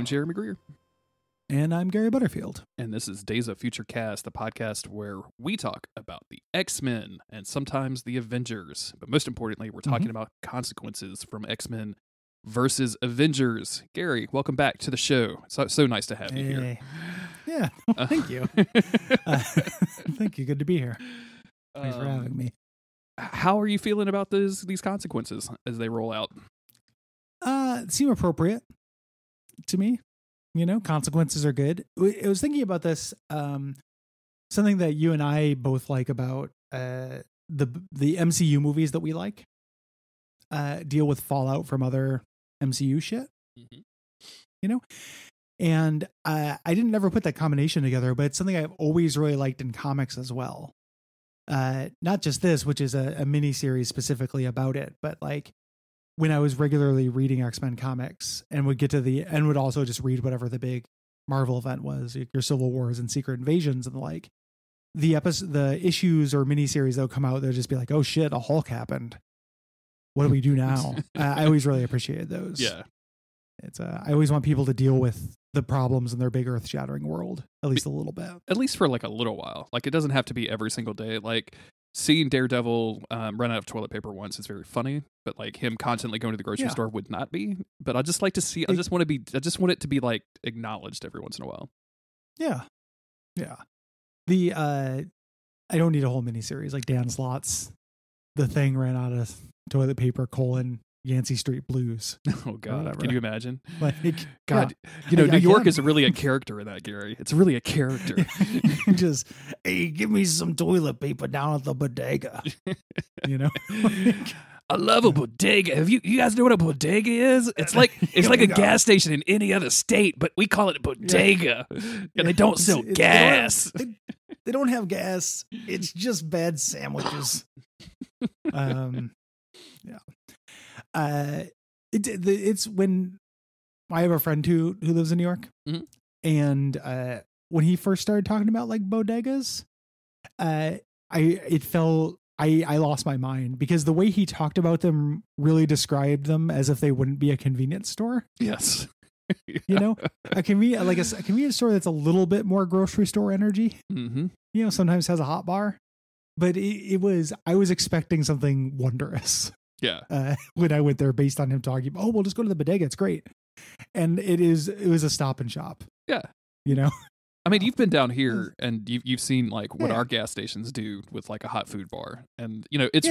Jeremy Greer. And I'm Gary Butterfield. And this is Days of Future Cast, the podcast where we talk about the X-Men and sometimes the Avengers. But most importantly, we're talking about consequences from X-Men versus Avengers. Gary, welcome back to the show. So nice to have you here. Yeah, thank you. Thank you. Good to be here. Thanks for having me. How are you feeling about these consequences as they roll out? Seem appropriate to me. You know, consequences are good. I was thinking about this. Something that you and I both like about the MCU movies that we like deal with fallout from other MCU shit. Mm-hmm. You know, and I didn't ever put that combination together, but it's something I've always really liked in comics as well. Not just this, which is a mini series specifically about it, but like when I was regularly reading X-Men comics and would get to the end, would also just read whatever the big Marvel event was, your Civil Wars and Secret Invasions and the issues or miniseries that would come out, they'll just be like, oh shit, a Hulk happened. What do we do now? I always really appreciated those. Yeah. It's I always want people to deal with the problems in their big earth shattering world, at least a little bit. At least for like a little while. Like it doesn't have to be every single day. Like seeing Daredevil run out of toilet paper once is very funny, but like him constantly going to the grocery store would not be. But I just like to see. I just want it to be like acknowledged every once in a while. Yeah, yeah. I don't need a whole miniseries like Dan Slott's The Thing ran out of toilet paper : Yancey Street Blues. Oh God! Can you imagine? Like, God, you know, New York is really a character in that, Gary. It's really a character. Just, hey, give me some toilet paper down at the bodega. You know, I love a bodega. Have you guys know what a bodega is? It's like a gas station in any other state, but we call it a bodega, and they don't sell gas. They don't have gas. It's just bad sandwiches. Yeah. It's when I have a friend who lives in New York, and when he first started talking about like bodegas, I lost my mind because the way he talked about them really described them as if they wouldn't be a convenience store. Yes. Yeah. You know, a convenience store that's a little bit more grocery store energy. Mm-hmm. You know, sometimes has a hot bar, but I was expecting something wondrous. Yeah. When I went there based on him talking about, oh, we'll just go to the bodega. It's great. And it was a Stop and Shop. Yeah. You know, I mean, you've been down here and you've seen like what our gas stations do with like a hot food bar. And you know, it's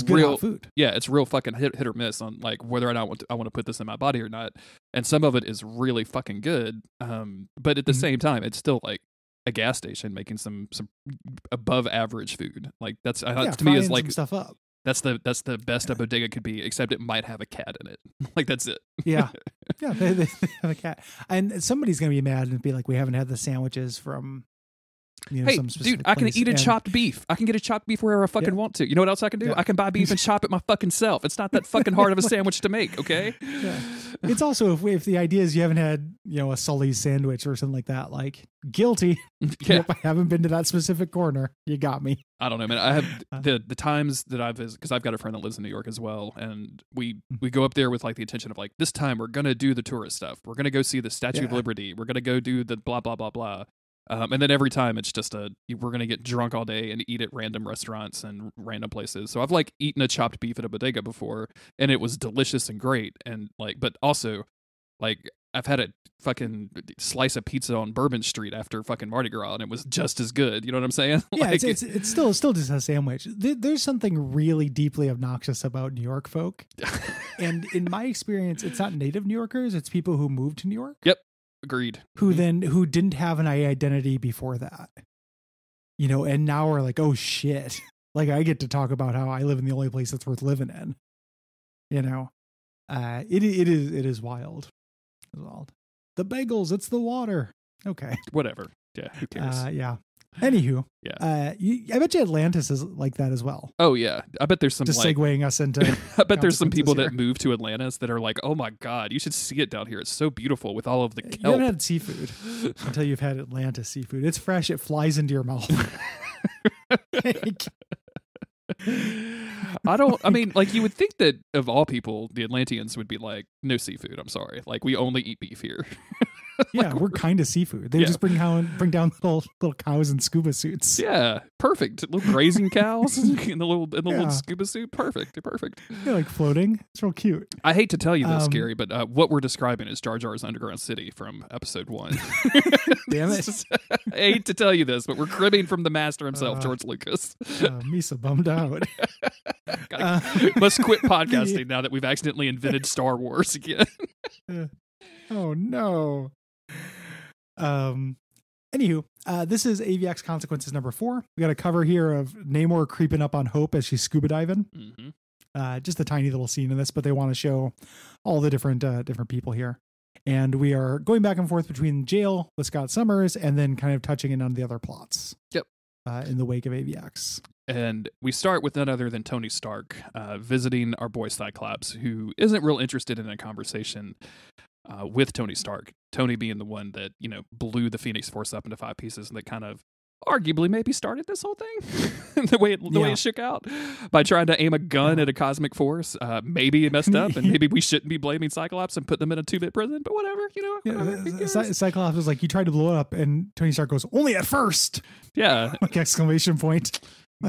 real hot food. Yeah. It's real fucking hit or miss on like whether or not I want to put this in my body or not. And some of it is really fucking good. But at the same time, it's still like a gas station making some above average food. Like that's to me is like some stuff up. That's the best a bodega could be, except it might have a cat in it. Like that's it. Yeah, yeah. They have a cat, and somebody's gonna be mad and be like, "We haven't had the sandwiches from." You know, hey, dude, I can eat a chopped beef. I can get a chopped beef wherever I fucking want to. You know what else I can do? Yeah. I can buy beef and chop it my fucking self. It's not that fucking hard of a sandwich to make, okay? Yeah. It's also if the idea is you haven't had, you know, a Sully's sandwich or something like that, like guilty. Yeah. If I haven't been to that specific corner, you got me. I don't know, man. I have the times that I've visited, because I've got a friend that lives in New York as well, and we go up there with like the intention of like, this time we're gonna do the tourist stuff. We're gonna go see the Statue of Liberty. We're gonna go do the blah blah blah blah. And then every time it's just we're going to get drunk all day and eat at random restaurants and random places. So I've like eaten a chopped beef at a bodega before and it was delicious and great. And like, but also like I've had a fucking slice of pizza on Bourbon Street after fucking Mardi Gras and it was just as good. You know what I'm saying? Yeah, like, it's still just a sandwich. There's something really deeply obnoxious about New York folk. And in my experience, it's not native New Yorkers. It's people who moved to New York. Yep. Agreed. Who didn't have an identity before that, you know, and now we're like, oh shit, like I get to talk about how I live in the only place that's worth living in, you know. It is wild. It's wild. The bagels, it's the water. Okay, whatever. Yeah, who cares? Yeah. Anywho, yeah. I bet you Atlantis is like that as well. Oh yeah, I bet there's some just like, segueing us into. I bet there's some people that move to Atlantis that are like, oh my god, you should see it down here. It's so beautiful with all of the kelp. You haven't had seafood until you've had Atlantis seafood. It's fresh. It flies into your mouth. I mean, like you would think that of all people, the Atlanteans would be like, no seafood. I'm sorry. Like we only eat beef here. Yeah, we're kind of seafood. They just bring down little cows in scuba suits. Yeah, perfect. Little grazing cows in the little scuba suit. Perfect. They're like floating. It's real cute. I hate to tell you this, Gary, but what we're describing is Jar Jar's Underground City from episode 1. Damn it. I hate to tell you this, but we're cribbing from the master himself, George Lucas. Me so bummed out. Must quit podcasting now that we've accidentally invented Star Wars again. Oh no. Anywho, this is AVX Consequences number 4. We got a cover here of Namor creeping up on Hope as she's scuba diving. Mm-hmm. Just a tiny little scene in this, but they want to show all the different people here. And we are going back and forth between jail with Scott Summers and then kind of touching in on the other plots. Yep. In the wake of AVX. And we start with none other than Tony Stark visiting our boy Cyclops, who isn't real interested in a conversation with Tony Stark. Tony being the one that, blew the Phoenix Force up into 5 pieces and that kind of arguably maybe started this whole thing the way it shook out by trying to aim a gun at a cosmic force. Maybe it messed up and maybe we shouldn't be blaming Cyclops and put them in a 2-bit prison, but whatever, Cyclops was like, you tried to blow it up, and Tony Stark goes, only at first. Yeah. Like exclamation point.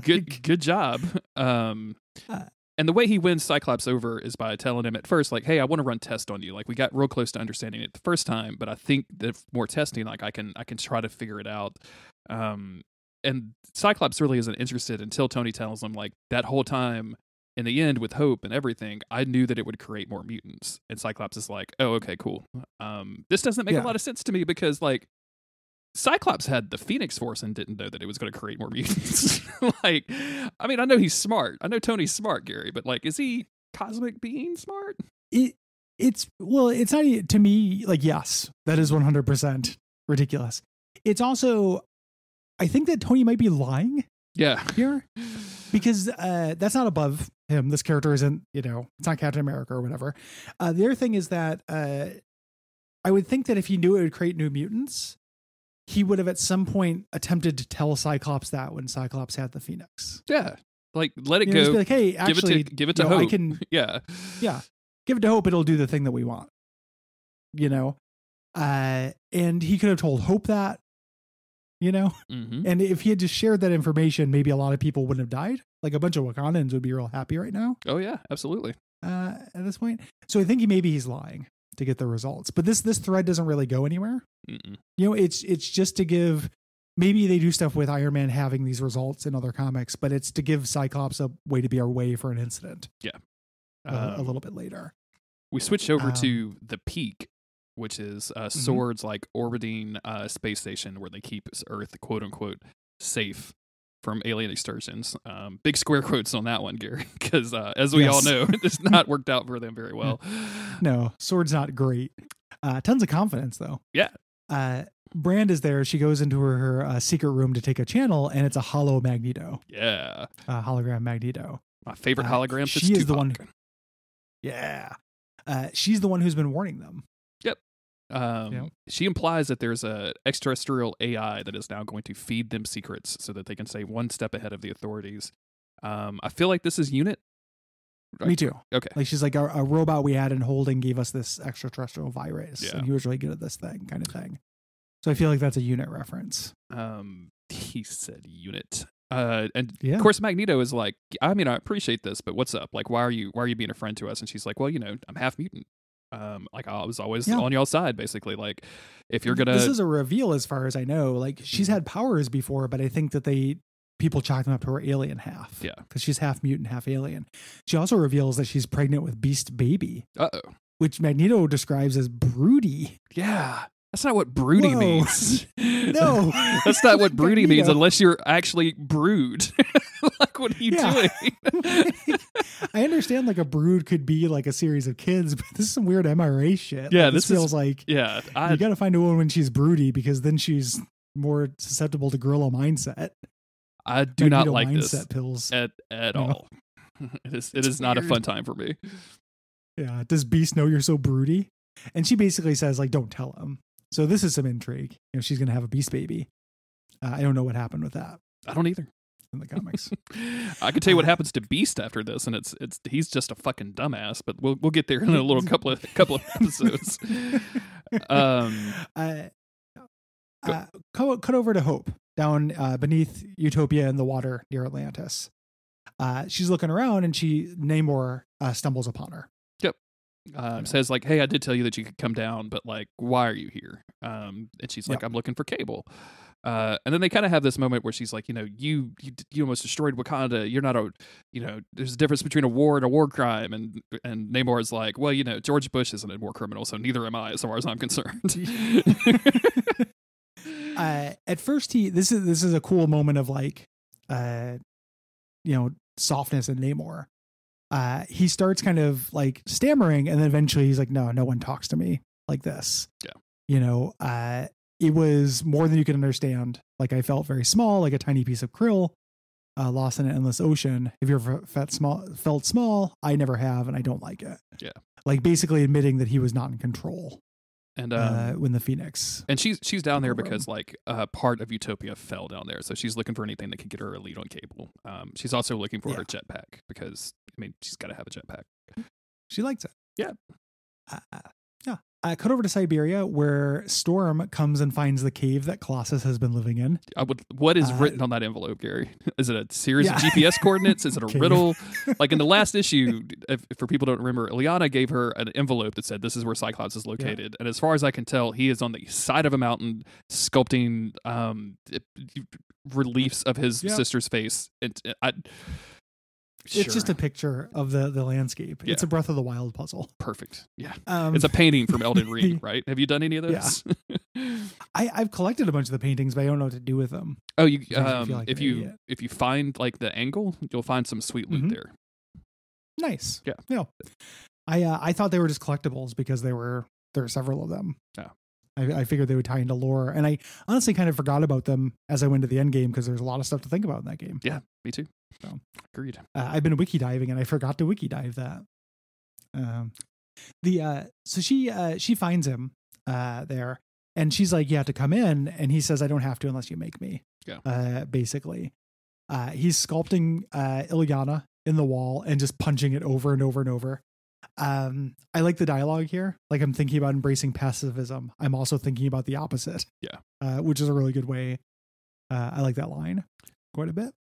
Good job. And the way he wins Cyclops over is by telling him at first, like, hey, I want to run tests on you. Like, we got real close to understanding it the first time, but I think that more testing, like, I can try to figure it out. And Cyclops really isn't interested until Tony tells him, like, that whole time in the end with Hope and everything, I knew that it would create more mutants. And Cyclops is like, oh, okay, cool. This doesn't make a lot of sense to me because, like, Cyclops had the Phoenix Force and didn't know that it was going to create more mutants. Like, I mean, I know he's smart. I know Tony's smart, Gary, but like, is he cosmic being smart? It's not to me, like, yes, that is 100% ridiculous. It's also, I think that Tony might be lying. Yeah. Here, because that's not above him. This character isn't, it's not Captain America or whatever. The other thing is that I would think that if he knew it would create new mutants, he would have at some point attempted to tell Cyclops that when Cyclops had the Phoenix. Yeah. Like, let it go. go. Be like, hey, actually, give it to Hope. I can, yeah. Give it to Hope. It'll do the thing that we want. And he could have told Hope that, Mm-hmm. and if he had just shared that information, maybe a lot of people wouldn't have died. Like a bunch of Wakandans would be real happy right now. Oh yeah, absolutely. At this point. So I think maybe he's lying to get the results, but this thread doesn't really go anywhere. Mm-mm. It's just to give, maybe they do stuff with Iron Man having these results in other comics, but it's to give Cyclops a way to be away for an incident. Yeah. A little bit later. We switch over to the Peak, which is Sword's like orbiting space station where they keep Earth, quote unquote, safe from alien excursions. Big square quotes on that one, Gary, because as we all know, it's not worked out for them very well. No, Sword's not great. Tons of confidence though. Yeah. Brand is there. She goes into her secret room to take a channel, and it's a hollow Magneto. Yeah. Hologram Magneto. My favorite hologram. She is the one. Yeah. She's the one who's been warning them. Yep. She implies that there's a extraterrestrial AI that is now going to feed them secrets so that they can stay one step ahead of the authorities. I feel like this is Unit. Right? Me too. Okay. Like she's like a robot we had in holding gave us this extraterrestrial virus, Yeah. and he was really good at this thing, kind of thing. So I feel like that's a Unit reference. He said Unit. And Yeah. of course Magneto is like, I mean, I appreciate this, but what's up? Like, why are you being a friend to us? And she's like, well, I'm half mutant. Like I was always on y'all's side, basically. Like, if you're gonna, this is a reveal as far as I know. Like she's had powers before, but I think that people chalk them up to her alien half. Yeah, because she's half mutant, half alien. She also reveals that she's pregnant with Beast Baby. Which Magneto describes as broody. Yeah. That's not what broody means. No. That's not what broody means unless you're actually brood. Like, what are you doing? I understand like a brood could be like a series of kids, but this is some weird MRA shit. Yeah, like, this feels like you got to find a woman when she's broody because then she's more susceptible to gorilla mindset. I do not like mindset this pills at all. It is not a fun time for me. Yeah. Does Beast know you're so broody? And she basically says like, don't tell him. So this is some intrigue. She's going to have a Beast Baby. I don't know what happened with that. I don't either. In the comics. I can tell you what happens to Beast after this, and he's just a fucking dumbass. But we'll get there in a little couple of episodes. uh, cut over to Hope down beneath Utopia in the water near Atlantis. She's looking around and Namor stumbles upon her. Yep. Says like, "Hey, I did tell you that you could come down, but like, why are you here?" And she's like, "I'm looking for Cable." And then they kind of have this moment where she's like, you almost destroyed Wakanda. You're not there's a difference between a war and a war crime. And Namor is like, well, George Bush isn't a war criminal, so neither am I, as far as I'm concerned. At first, this is a cool moment of like, softness in Namor. He starts kind of like stammering, and then eventually he's like, no one talks to me like this. Yeah. It was more than you could understand. Like, I felt very small, like a tiny piece of krill lost in an endless ocean. If you ever felt small, I never have, and I don't like it. Yeah. Like, basically admitting that he was not in control. And when the Phoenix. And she's down there because like part of Utopia fell down there. So she's looking for anything that could get her a lead on Cable. She's also looking for her jetpack because, she's got to have a jetpack. She likes it. Yeah. Cut over to Siberia, where Storm comes and finds the cave that Colossus has been living in. What is written on that envelope, Gary? Is it a series of GPS coordinates? Is it a riddle? Like in the last issue, for people who don't remember, Ileana gave her an envelope that said, "This is where Cyclops is located." Yeah. And as far as I can tell, he is on the side of a mountain sculpting reliefs of his sister's face. Sure. It's just a picture of the landscape. Yeah. It's a Breath of the Wild puzzle. Perfect. Yeah. It's a painting from Elden Ring, right? Have you done any of those? Yeah. I've collected a bunch of the paintings, but I don't know what to do with them. Oh, if you find like the angle, you'll find some sweet loot there. Nice. Yeah. No. I thought they were just collectibles because there are several of them. Yeah. I figured they would tie into lore, and I honestly kind of forgot about them as I went to the end game because there's a lot of stuff to think about in that game. Yeah, me too. So, agreed. I've been wiki diving, and I forgot to wiki dive that. So she finds him there, and she's like, "You have to come in," and he says, "I don't have to unless you make me." Yeah. Basically, he's sculpting Ileana in the wall and just punching it over and over and over. I like the dialogue here. Like, I'm thinking about embracing pacifism. I'm also thinking about the opposite. Yeah. Which is a really good way. I like that line quite a bit.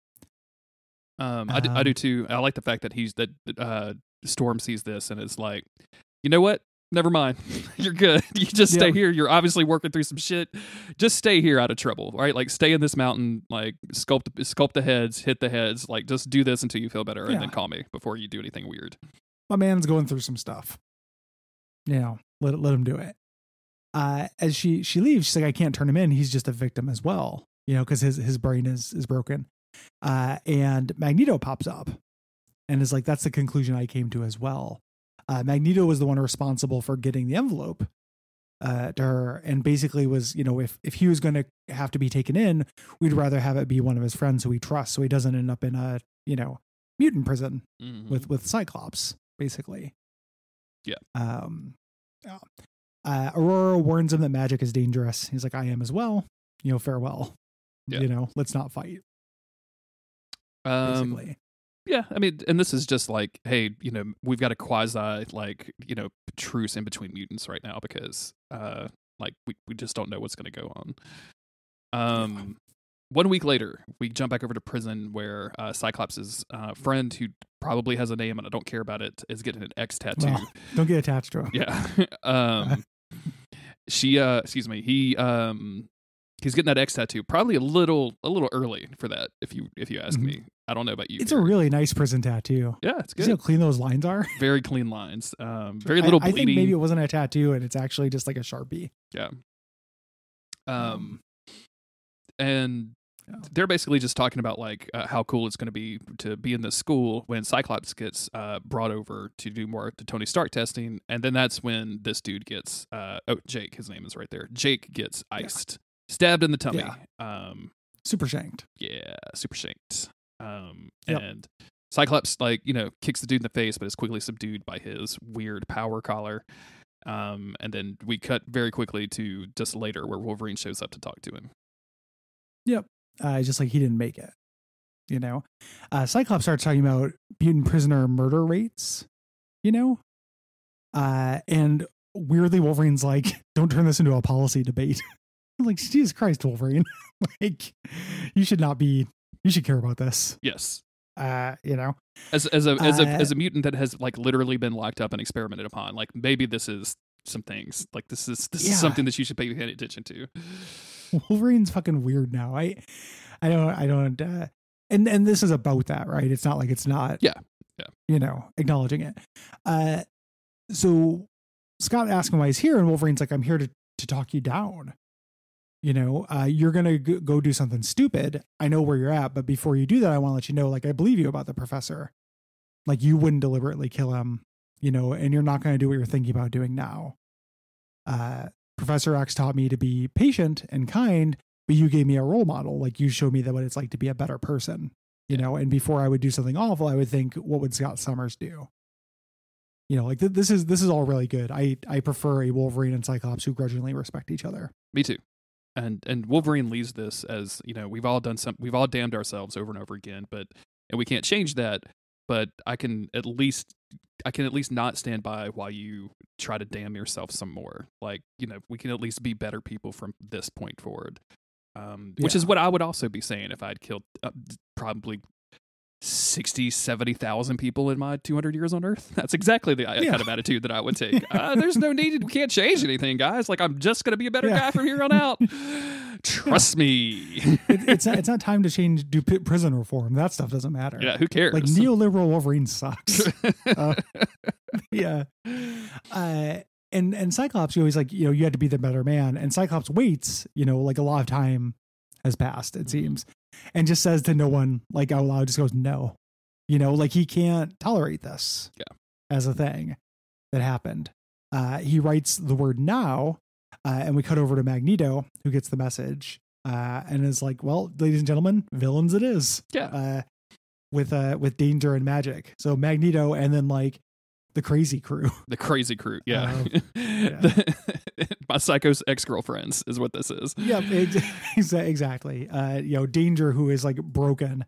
I do too. I like the fact that Storm sees this and is like, you know what? Never mind. You're good. You just stay here. You're obviously working through some shit. Just stay here out of trouble, right? Like, stay in this mountain, like sculpt the heads, hit the heads, like just do this until you feel better and then call me before you do anything weird. My man's going through some stuff. Let him do it. As she leaves, she's like, I can't turn him in. He's just a victim as well, because his brain is broken. And Magneto pops up and is like, that's the conclusion I came to as well. Magneto was the one responsible for getting the envelope to her, and basically was, if he was going to have to be taken in, we'd rather have it be one of his friends who we trust, so he doesn't end up in a mutant prison with Cyclops, basically. Yeah. Aurora warns him that magic is dangerous. He's like, I am as well. Farewell. Yeah. Let's not fight. Basically. Yeah, and this is just like, hey, we've got a quasi truce in between mutants right now because we just don't know what's going to go on. 1 week later, we jump back over to prison where Cyclops' friend, who probably has a name and I don't care about it, is getting an X tattoo. Well, don't get attached to him. Yeah. He's getting that X tattoo probably a little early for that, if you ask me. I don't know about you. It's a really nice prison tattoo. Yeah, it's good. See how clean those lines are? Very clean lines. Very little bleeding. I think maybe it wasn't a tattoo and it's actually just like a Sharpie. Yeah. And they're basically just talking about like how cool it's going to be in this school when Cyclops gets brought over to do more to Tony Stark testing, and then that's when this dude gets Jake, his name is right there. Jake gets iced, stabbed in the tummy, super shanked. Yeah, super shanked. And Cyclops kicks the dude in the face, but is quickly subdued by his weird power collar. And then we cut very quickly to just later where Wolverine shows up to talk to him. Yep. Just like he didn't make it, Cyclops starts talking about mutant prisoner murder rates, and weirdly Wolverine's like, don't turn this into a policy debate. I'm like, Jesus Christ, Wolverine. Like, you should care about this. Yes. You know, as a mutant that has like literally been locked up and experimented upon, like maybe this is some things like this is something that you should pay attention to. Wolverine's fucking weird now. I don't and this is about that, right? It's not like it's not, you know, acknowledging it. So Scott asks him why he's here, and Wolverine's like, I'm here to talk you down. You know, you're going to go do something stupid. I know where you're at, but before you do that, I want to let you know, like, I believe you about the professor. Like, you wouldn't deliberately kill him, you know, and you're not going to do what you're thinking about doing now. Professor X taught me to be patient and kind, but you gave me a role model. Like, you showed me that what it's like to be a better person, you know, and before I would do something awful, I would think, what would Scott Summers do? You know, like this is all really good. I prefer a Wolverine and Cyclops who grudgingly respect each other. Me too. And Wolverine leaves this as, you know, we've all damned ourselves over and over again, and we can't change that, but I can at least not stand by while you try to damn yourself some more. Like, you know, we can at least be better people from this point forward. Which is what I would also be saying if I'd killed probably 60, 70,000 people in my 200 years on Earth. That's exactly the kind of attitude that I would take. There's no need. We can't change anything, guys. Like, I'm just going to be a better guy from here on out. Trust me. It's not time to do prison reform. That stuff doesn't matter. Yeah, who cares? Like, neoliberal Wolverine sucks. And Cyclops, you always like, you know, you had to be the better man. And Cyclops waits, you know, like a lot of time has passed, it seems. And just says to no one, like, out loud, just goes, no. You know, like, he can't tolerate this as a thing that happened. He writes the word now, and we cut over to Magneto, who gets the message, and is like, well, ladies and gentlemen, villains it is. Yeah. With danger and magic. So Magneto, and then, like, the crazy crew. The crazy crew, yeah. My psycho's ex-girlfriends is what this is. Yeah, exactly. You know, Danger, who is like broken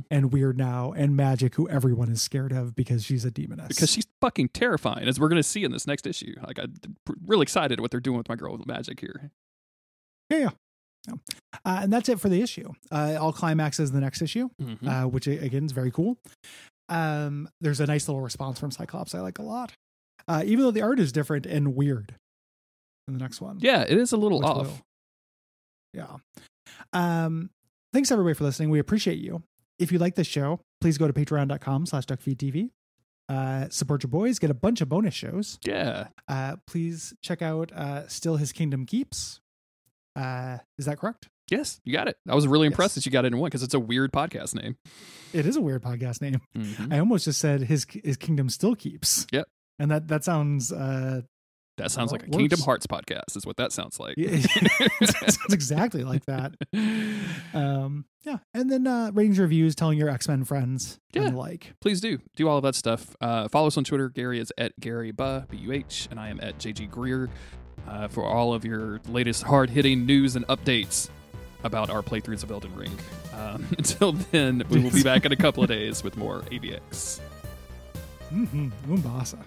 and weird now, and Magic, who everyone is scared of because she's a demoness. Because she's fucking terrifying, as we're going to see in this next issue. Like, I'm really excited what they're doing with my girl with Magic here. Yeah. And that's it for the issue. All climaxes in the next issue, which again is very cool. There's a nice little response from Cyclops I like a lot, even though the art is different and weird in the next one. Yeah, it is a little off. Yeah. Thanks everybody for listening. We appreciate you. If you like this show, please go to patreon.com/Duckfeed.tv. Support your boys, get a bunch of bonus shows. Yeah. Please check out Still His Kingdom Keeps. Is that correct? Yes, you got it. I was really impressed that you got it in one, because it's a weird podcast name. It is a weird podcast name. I almost just said his kingdom still keeps. Yep. And that sounds that sounds like a worse. Kingdom Hearts podcast is what that sounds like. It sounds exactly like that. Yeah. And then ratings, reviews, telling your X-Men friends and the like. Please do all of that stuff. Follow us on Twitter. Gary is at GaryBuh, BUH, and I am at JG Greer, for all of your latest hard-hitting news and updates about our playthroughs of Elden Ring. Until then, we will be back in a couple of days with more AVX. Umbasa.